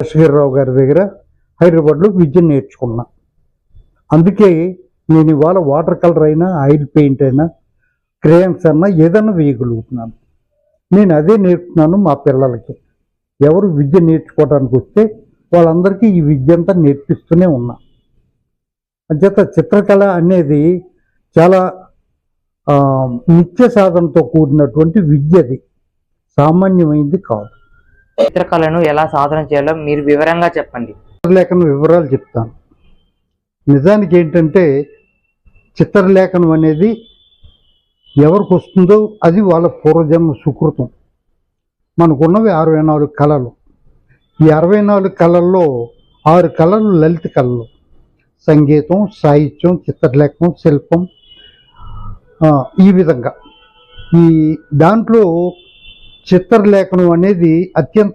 శేషగిరిరావు గారి దగ్గర హైదరాబాద్లో విద్య నేర్చుకున్నా. అందుకే నేను ఇవాళ వాటర్ కలర్ అయినా, ఆయిల్ పెయింట్ అయినా, క్రేయన్స్ అన్నా ఏదన్నా వేయగలుగుతున్నాను. నేను అదే నేర్పుతున్నాను మా పిల్లలకి. ఎవరు విద్య నేర్చుకోవడానికి వస్తే వాళ్ళందరికీ ఈ విద్య అంతా నేర్పిస్తూనే ఉన్నా. అంచేత చిత్రకళ అనేది చాలా నిత్య సాధనతో కూడినటువంటి విద్యది, సామాన్యమైంది కాదు. చిత్రకళను ఎలా సాధన చేయాలో మీరు వివరంగా చెప్పండి. చిత్రలేఖనం వివరాలు చెప్తాను. నిజానికి ఏంటంటే చిత్రలేఖనం అనేది ఎవరికి వస్తుందో అది వాళ్ళ పూర్వజన్మ సుకృతం. మనకున్నవి 64 కళలు. ఈ 64 కళల్లో 6 కళలు లలిత కళలు: సంగీతం, సాహిత్యం, చిత్రలేఖనం, శిల్పం. ఈ విధంగా ఈ దాంట్లో చిత్రలేఖనం అనేది అత్యంత